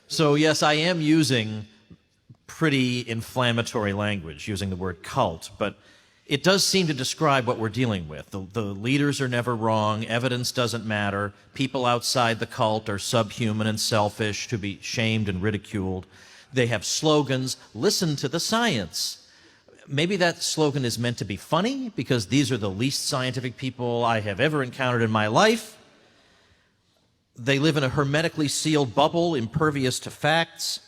So yes, I am using pretty inflammatory language, using the word cult, but it does seem to describe what we're dealing with. The leaders are never wrong, evidence doesn't matter, people outside the cult are subhuman and selfish to be shamed and ridiculed. They have slogans, listen to the science. Maybe that slogan is meant to be funny because these are the least scientific people I have ever encountered in my life. They live in a hermetically sealed bubble, impervious to facts.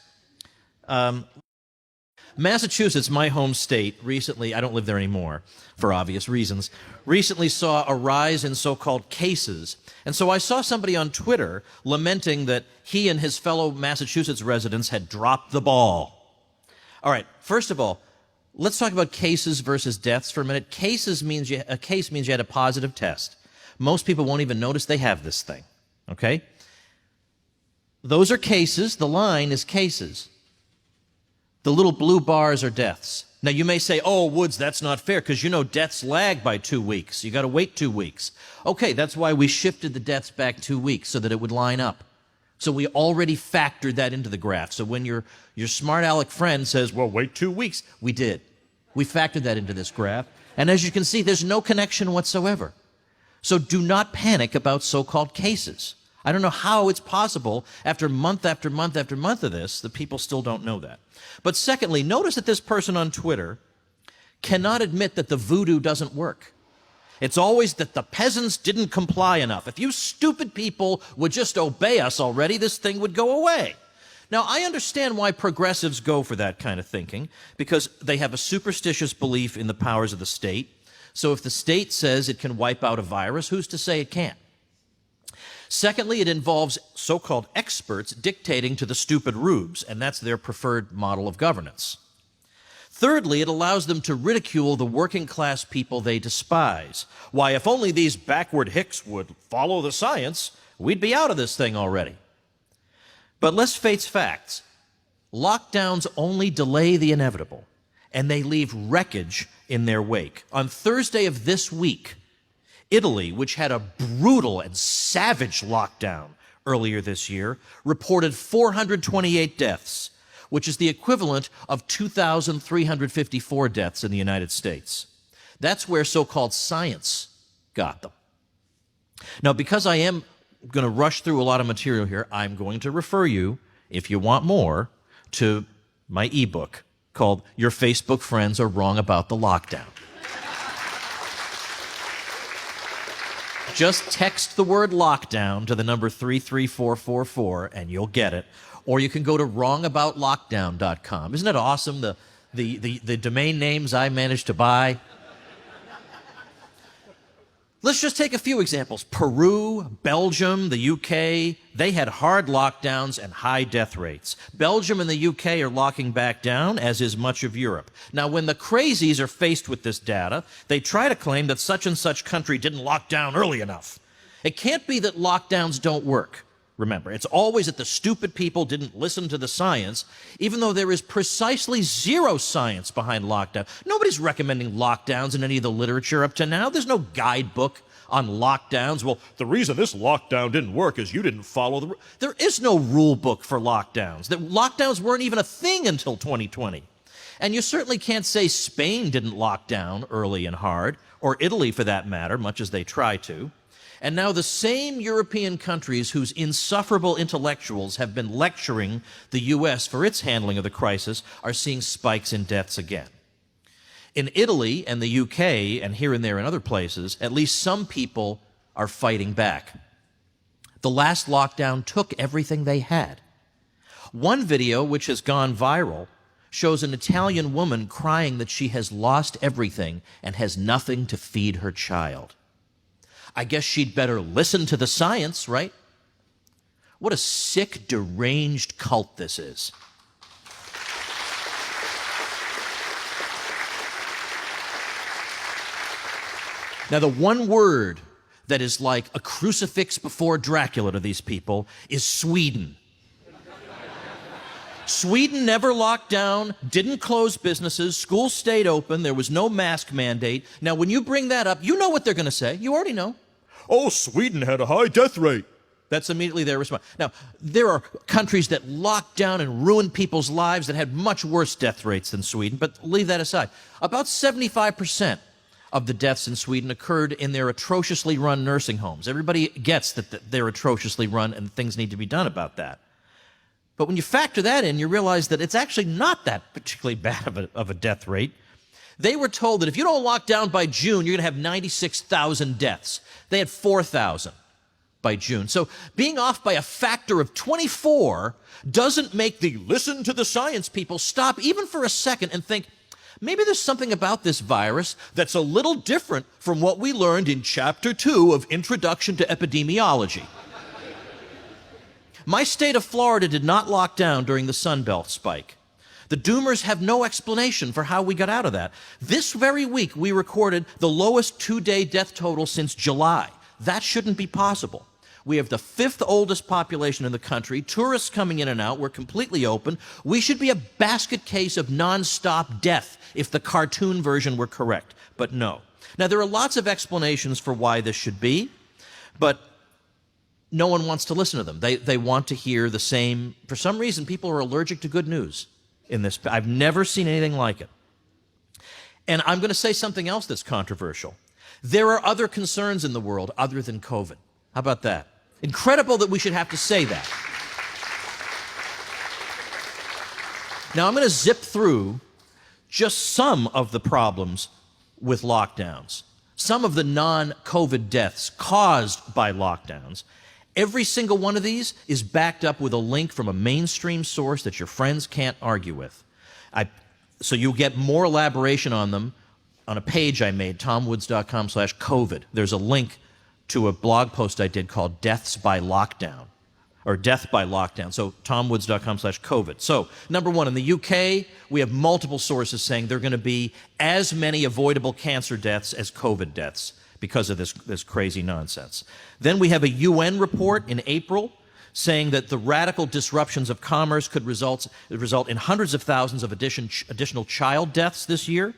Massachusetts, my home state, recently, I don't live there anymore for obvious reasons, recently saw a rise in so-called cases. And so I saw somebody on Twitter lamenting that he and his fellow Massachusetts residents had dropped the ball. All right, first of all, let's talk about cases versus deaths for a minute. A case means you had a positive test. Most people won't even notice they have this thing, okay? Those are cases. The line is cases. The little blue bars are deaths. Now, you may say, oh, Woods, that's not fair, because you know deaths lag by 2 weeks. You got to wait 2 weeks. Okay, that's why we shifted the deaths back 2 weeks, so that it would line up. So we already factored that into the graph. So when your smart aleck friend says, well, wait 2 weeks, we did. We factored that into this graph. And as you can see, there's no connection whatsoever. So do not panic about so-called cases. I don't know how it's possible after month after month after month of this that people still don't know that. But secondly, notice that this person on Twitter cannot admit that the voodoo doesn't work. It's always that the peasants didn't comply enough. If you stupid people would just obey us already, this thing would go away. Now, I understand why progressives go for that kind of thinking, because they have a superstitious belief in the powers of the state. So if the state says it can wipe out a virus, who's to say it can't? Secondly, it involves so-called experts dictating to the stupid rubes, and that's their preferred model of governance. Thirdly, it allows them to ridicule the working-class people they despise. Why, if only these backward hicks would follow the science, we'd be out of this thing already. But let's face facts. Lockdowns only delay the inevitable, and they leave wreckage in their wake. On Thursday of this week, Italy, which had a brutal and savage lockdown earlier this year, reported 428 deaths, which is the equivalent of 2,354 deaths in the United States. That's where so-called science got them. Now, because I am going to rush through a lot of material here, I'm going to refer you, if you want more, to my ebook called Your Facebook Friends Are Wrong About the Lockdown. Just text the word lockdown to the number 33444 and you'll get it. Or you can go to wrongaboutlockdown.com. Isn't it awesome, the domain names I managed to buy? Let's just take a few examples. Peru, Belgium, the UK, they had hard lockdowns and high death rates. Belgium and the UK are locking back down, as is much of Europe. Now, when the crazies are faced with this data, they try to claim that such and such country didn't lock down early enough. It can't be that lockdowns don't work. Remember, it's always that the stupid people didn't listen to the science, even though there is precisely zero science behind lockdown. Nobody's recommending lockdowns in any of the literature up to now. There's no guidebook on lockdowns. Well, the reason this lockdown didn't work is you didn't follow the... There is no rule book for lockdowns. Lockdowns weren't even a thing until 2020. And you certainly can't say Spain didn't lock down early and hard, or Italy for that matter, much as they try to. And now the same European countries whose insufferable intellectuals have been lecturing the U.S. for its handling of the crisis are seeing spikes in deaths again. In Italy and the UK, and here and there in other places, at least some people are fighting back. The last lockdown took everything they had. One video, which has gone viral, shows an Italian woman crying that she has lost everything and has nothing to feed her child. I guess she'd better listen to the science, right? What a sick, deranged cult this is. Now, the one word that is like a crucifix before Dracula to these people is Sweden. Sweden never locked down, didn't close businesses, schools stayed open, there was no mask mandate. Now, when you bring that up, you know what they're going to say. You already know. Oh, Sweden had a high death rate. That's immediately their response. Now, there are countries that locked down and ruined people's lives that had much worse death rates than Sweden, but leave that aside. About 75% of the deaths in Sweden occurred in their atrociously run nursing homes. Everybody gets that they're atrociously run and things need to be done about that. But when you factor that in, you realize that it's actually not that particularly bad of a death rate. They were told that if you don't lock down by June, you're going to have 96,000 deaths. They had 4,000 by June. So being off by a factor of 24 doesn't make the listen to the science people stop even for a second and think, maybe there's something about this virus that's a little different from what we learned in Chapter 2 of Introduction to Epidemiology. My state of Florida did not lock down during the Sun Belt spike. The doomers have no explanation for how we got out of that. This very week, we recorded the lowest two-day death total since July. That shouldn't be possible. We have the 5th oldest population in the country, tourists coming in and out, we're completely open. We should be a basket case of nonstop death if the cartoon version were correct, but no. Now, there are lots of explanations for why this should be, but no one wants to listen to them. They want to hear the same. For some reason, people are allergic to good news in this. I've never seen anything like it. And I'm going to say something else that's controversial. There are other concerns in the world other than COVID. How about that? Incredible that we should have to say that. Now, I'm going to zip through just some of the problems with lockdowns, some of the non-COVID deaths caused by lockdowns. Every single one of these is backed up with a link from a mainstream source that your friends can't argue with. So you'll get more elaboration on them on a page I made, tomwoods.com/COVID. There's a link to a blog post I did called Deaths by Lockdown, or Death by Lockdown. So tomwoods.com/COVID. So number one, in the UK, we have multiple sources saying there are going to be as many avoidable cancer deaths as COVID deaths because of this crazy nonsense. Then we have a UN report in April saying that the radical disruptions of commerce could result in hundreds of thousands of additional child deaths this year,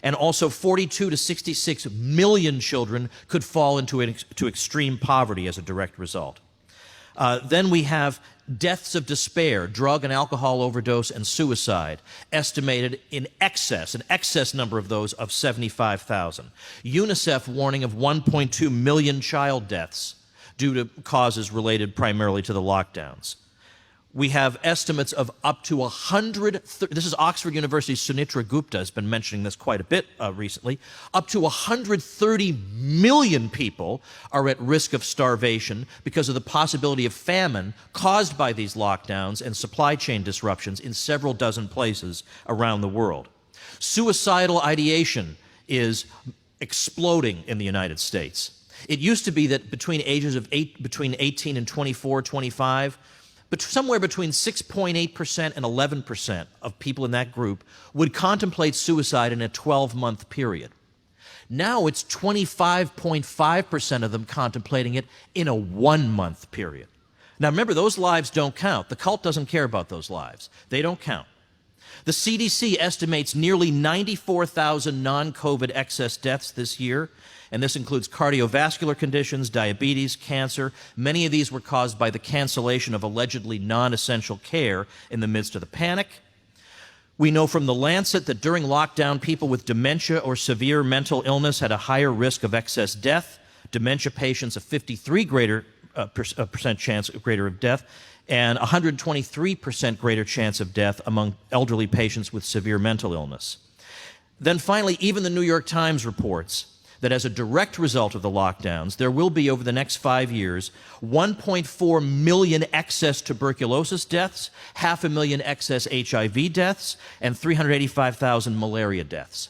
and also 42 to 66 million children could fall into extreme poverty as a direct result. Then we have deaths of despair, drug and alcohol overdose, and suicide, estimated in excess, an excess number of those of 75,000. UNICEF warning of 1.2 million child deaths due to causes related primarily to the lockdowns. We have estimates of up to 100, this is Oxford University's Sunitra Gupta has been mentioning this quite a bit recently, up to 130 million people are at risk of starvation because of the possibility of famine caused by these lockdowns and supply chain disruptions in several dozen places around the world. Suicidal ideation is exploding in the United States. It used to be that between 18 and 24, 25, but somewhere between 6.8% and 11% of people in that group would contemplate suicide in a 12-month period. Now it's 25.5% of them contemplating it in a 1-month period. Now remember, those lives don't count. The cult doesn't care about those lives. They don't count. The CDC estimates nearly 94,000 non-COVID excess deaths this year, and this includes cardiovascular conditions, diabetes, cancer. Many of these were caused by the cancellation of allegedly non-essential care in the midst of the panic. We know from The Lancet that during lockdown, people with dementia or severe mental illness had a higher risk of excess death. Dementia patients a 53% chance greater of death, and 123% greater chance of death among elderly patients with severe mental illness. Then finally, even the New York Times reports that as a direct result of the lockdowns, there will be, over the next 5 years, 1.4 million excess tuberculosis deaths, 500,000 excess HIV deaths, and 385,000 malaria deaths.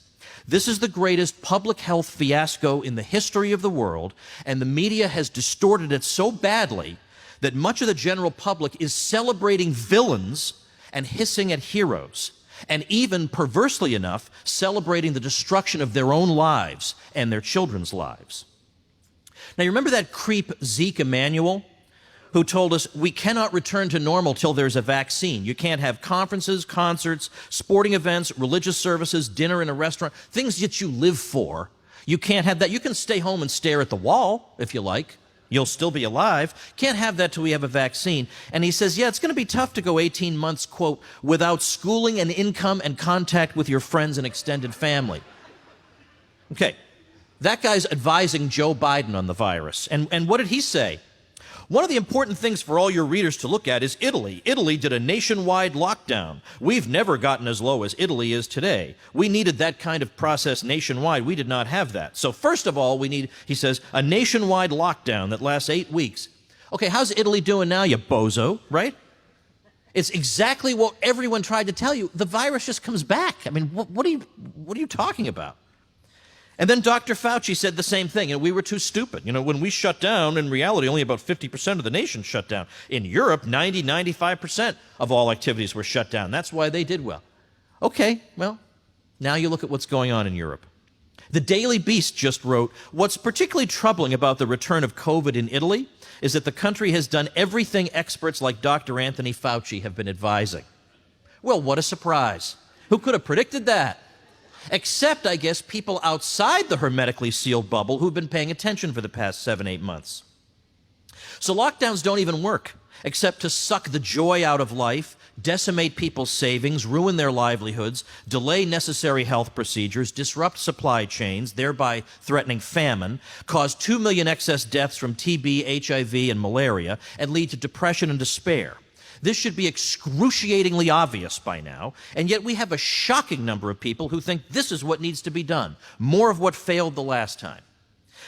This is the greatest public health fiasco in the history of the world, and the media has distorted it so badly that much of the general public is celebrating villains and hissing at heroes, and even, perversely enough, celebrating the destruction of their own lives and their children's lives. Now, you remember that creep Zeke Emanuel, who told us we cannot return to normal till there's a vaccine. You can't have conferences, concerts, sporting events, religious services, dinner in a restaurant, things that you live for. You can't have that. You can stay home and stare at the wall if you like, You'll still be alive. Can't have that till we have a vaccine. And he says, yeah, it's going to be tough to go 18 months, quote, without schooling and income and contact with your friends and extended family. Okay, that guy's advising Joe Biden on the virus. And what did he say? One of the important things for all your readers to look at is Italy. Italy did a nationwide lockdown. We've never gotten as low as Italy is today. We needed that kind of process nationwide. We did not have that. So first of all, we need, he says, a nationwide lockdown that lasts 8 weeks. Okay, how's Italy doing now, you bozo, right? It's exactly what everyone tried to tell you. The virus just comes back. I mean, what are you talking about? And then Dr. Fauci said the same thing. We were too stupid. When we shut down, in reality, only about 50% of the nation shut down. In Europe, 95% of all activities were shut down. That's why they did well. Okay, well, now you look at what's going on in Europe. The Daily Beast just wrote, what's particularly troubling about the return of COVID in Italy is that the country has done everything experts like Dr. Anthony Fauci have been advising. Well, what a surprise. Who could have predicted that? Except, I guess, people outside the hermetically sealed bubble who've been paying attention for the past 7-8 months. So lockdowns don't even work, except to suck the joy out of life, decimate people's savings, ruin their livelihoods, delay necessary health procedures, disrupt supply chains, thereby threatening famine, cause 2 million excess deaths from TB, HIV, and malaria, and lead to depression and despair. This should be excruciatingly obvious by now, and yet we have a shocking number of people who think this is what needs to be done, more of what failed the last time.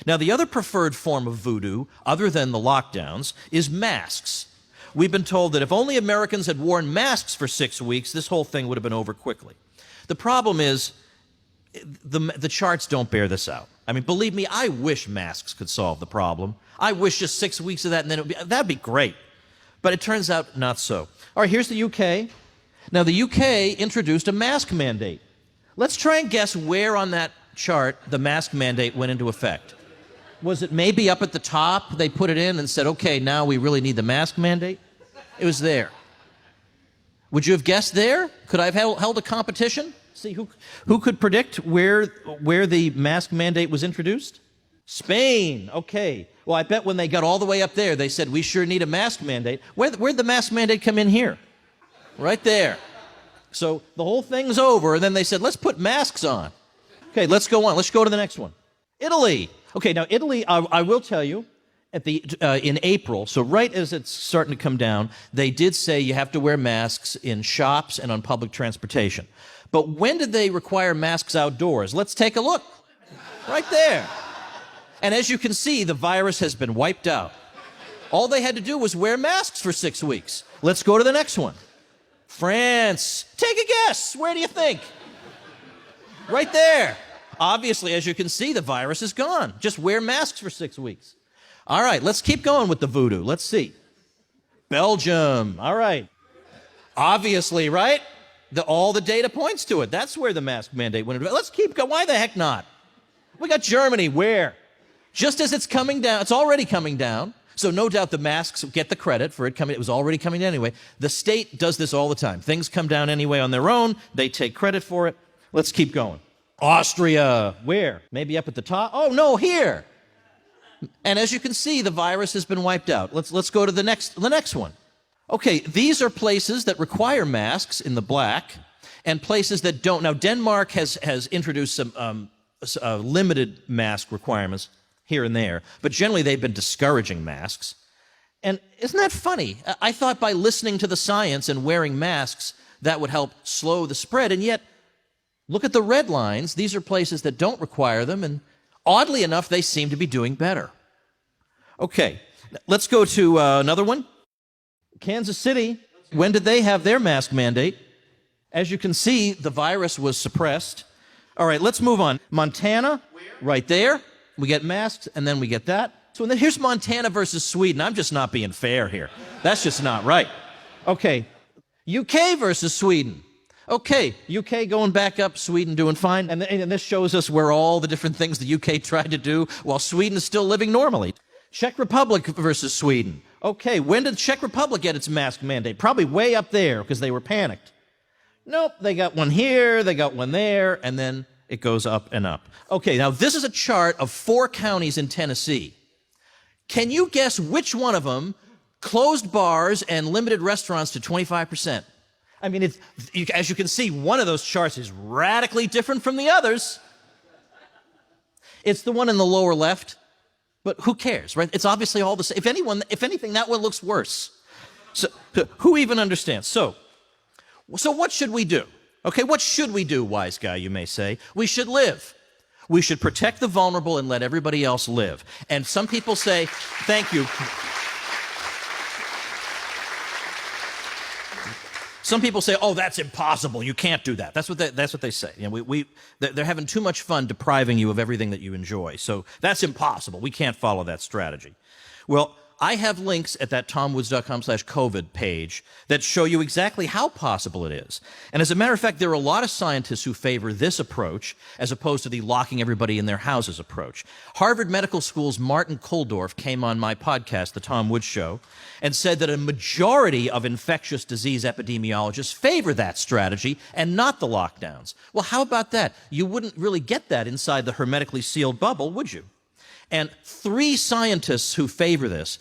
Now, the other preferred form of voodoo, other than the lockdowns, is masks. We've been told that if only Americans had worn masks for 6 weeks, this whole thing would have been over quickly. The problem is the charts don't bear this out. I mean, believe me, I wish masks could solve the problem. I wish just 6 weeks of that, and then that'd be great. But it turns out not so. All right, here's the UK. Now, the UK introduced a mask mandate. Let's try and guess where on that chart the mask mandate went into effect. Was it maybe up at the top? They put it in and said, okay, now we really need the mask mandate? It was there. Would you have guessed there? Could I have held a competition? See who could predict where the mask mandate was introduced? Spain. Okay. Well, I bet when they got all the way up there, they said, we sure need a mask mandate. Where'd the mask mandate come in here? Right there. So the whole thing's over, and then they said, let's put masks on. Okay, let's go on. Let's go to the next one. Italy. Okay, now Italy, I will tell you, in April, so right as it's starting to come down, they did say you have to wear masks in shops and on public transportation. But when did they require masks outdoors? Let's take a look. Right there. And as you can see, the virus has been wiped out. All they had to do was wear masks for 6 weeks. Let's go to the next one. France. Take a guess. Where do you think? Right there. Obviously, as you can see, the virus is gone. Just wear masks for 6 weeks. All right, let's keep going with the voodoo. Let's see. Belgium. All right. Obviously, right? All the data points to it. That's where the mask mandate went into. Let's keep going. Why the heck not? We got Germany. Where? Just as it's coming down, it's already coming down, so no doubt the masks get the credit for it coming. It was already coming down anyway. The state does this all the time. Things come down anyway on their own. They take credit for it. Let's keep going. Austria. Where? Maybe up at the top? Oh, no, here. And as you can see, the virus has been wiped out. Let's go to the next one. Okay, these are places that require masks in the black and places that don't. Now, Denmark has introduced some limited mask requirements here and there, but generally they've been discouraging masks. And isn't that funny? I thought by listening to the science and wearing masks, that would help slow the spread, and yet, look at the red lines. These are places that don't require them, and oddly enough, they seem to be doing better. Okay, let's go to another one. Kansas City, when did they have their mask mandate? As you can see, the virus was suppressed. All right, let's move on. Montana, right there. We get masks, and then we get that. So then here's Montana versus Sweden. I'm just not being fair here. That's just not right. Okay, UK versus Sweden. Okay, UK going back up, Sweden doing fine. And this shows us where all the different things the UK tried to do while Sweden is still living normally. Czech Republic versus Sweden. Okay, when did Czech Republic get its mask mandate? Probably way up there because they were panicked. Nope, they got one here, they got one there, and then it goes up and up. Okay, now this is a chart of 4 counties in Tennessee. Can you guess which one of them closed bars and limited restaurants to 25%? I mean, as you can see, one of those charts is radically different from the others. It's the one in the lower left, but who cares, right? It's obviously all the same. If anything, that one looks worse. So who even understands? So what should we do? Okay, what should we do, wise guy, you may say? We should live. We should protect the vulnerable and let everybody else live. And some people say, thank you. Some people say, oh, that's impossible. You can't do that. That's what they say. You know, they're having too much fun depriving you of everything that you enjoy. So that's impossible. We can't follow that strategy. Well, I have links at that tomwoods.com/COVID page that show you exactly how possible it is. And as a matter of fact, there are a lot of scientists who favor this approach as opposed to the locking everybody in their houses approach. Harvard Medical School's Martin Kulldorff came on my podcast, The Tom Woods Show, and said that a majority of infectious disease epidemiologists favor that strategy and not the lockdowns. Well, how about that? You wouldn't really get that inside the hermetically sealed bubble, would you? And 3 scientists who favor this,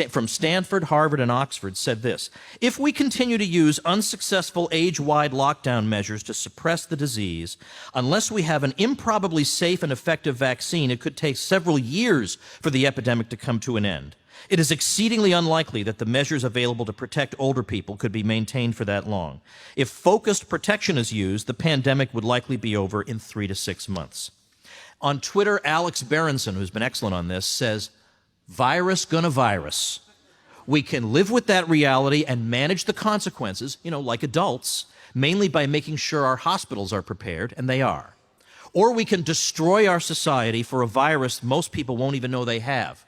from Stanford, Harvard, and Oxford, said this: if we continue to use unsuccessful age-wide lockdown measures to suppress the disease, unless we have an improbably safe and effective vaccine, it could take several years for the epidemic to come to an end. It is exceedingly unlikely that the measures available to protect older people could be maintained for that long. If focused protection is used, the pandemic would likely be over in 3 to 6 months. On Twitter, Alex Berenson, who's been excellent on this, says, virus gonna virus. We can live with that reality and manage the consequences, like adults, mainly by making sure our hospitals are prepared, and they are. Or we can destroy our society for a virus most people won't even know they have,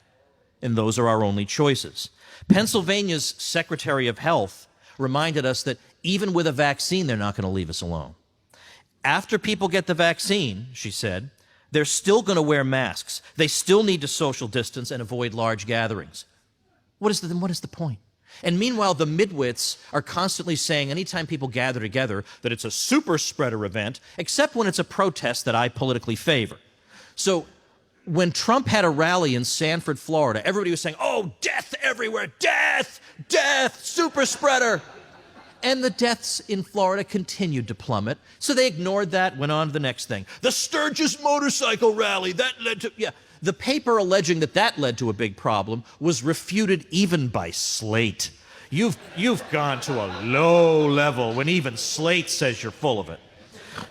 and those are our only choices. Pennsylvania's Secretary of Health reminded us that even with a vaccine, they're not going to leave us alone. After people get the vaccine, she said, they're still going to wear masks. They still need to social distance and avoid large gatherings. What is the point? And meanwhile, the midwits are constantly saying anytime people gather together that it's a super spreader event, except when it's a protest that I politically favor. So when Trump had a rally in Sanford, Florida, everybody was saying, oh, death everywhere, death, death, super spreader. And the deaths in Florida continued to plummet. So they ignored that, went on to the next thing. The Sturgis motorcycle rally, that led to, The paper alleging that led to a big problem was refuted even by Slate. You've gone to a low level when even Slate says you're full of it.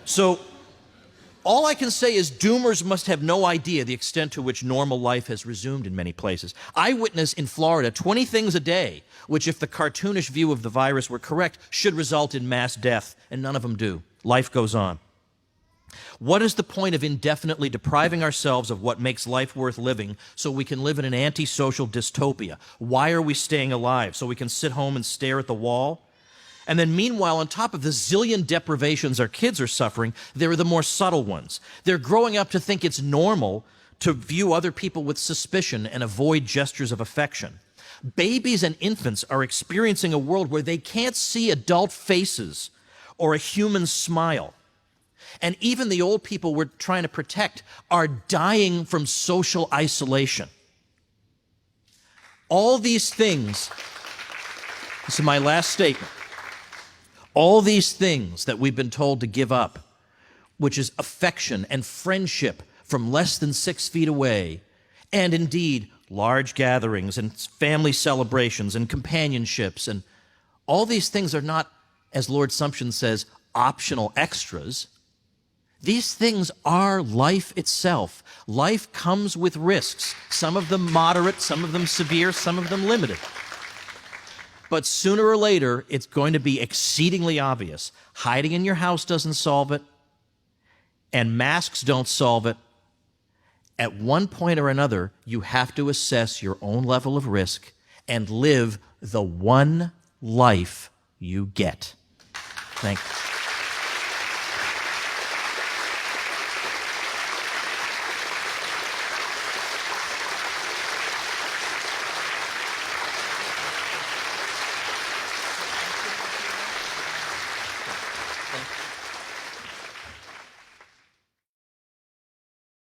So all I can say is doomers must have no idea the extent to which normal life has resumed in many places. I witness in Florida 20 things a day, which, if the cartoonish view of the virus were correct, should result in mass death, and none of them do. Life goes on. What is the point of indefinitely depriving ourselves of what makes life worth living so we can live in an antisocial dystopia? Why are we staying alive? So we can sit home and stare at the wall? And then meanwhile, on top of the zillion deprivations our kids are suffering, there are the more subtle ones. They're growing up to think it's normal to view other people with suspicion and avoid gestures of affection. Babies and infants are experiencing a world where they can't see adult faces or a human smile. And even the old people we're trying to protect are dying from social isolation. All these things, this is my last statement, all these things that we've been told to give up, which is affection and friendship from less than 6 feet away, and indeed large gatherings and family celebrations and companionships, and all these things are not, as Lord Sumption says, optional extras. These things are life itself. Life comes with risks, some of them moderate, some of them severe, some of them limited. But sooner or later, it's going to be exceedingly obvious. Hiding in your house doesn't solve it, and masks don't solve it. At one point or another, you have to assess your own level of risk and live the one life you get. Thank you.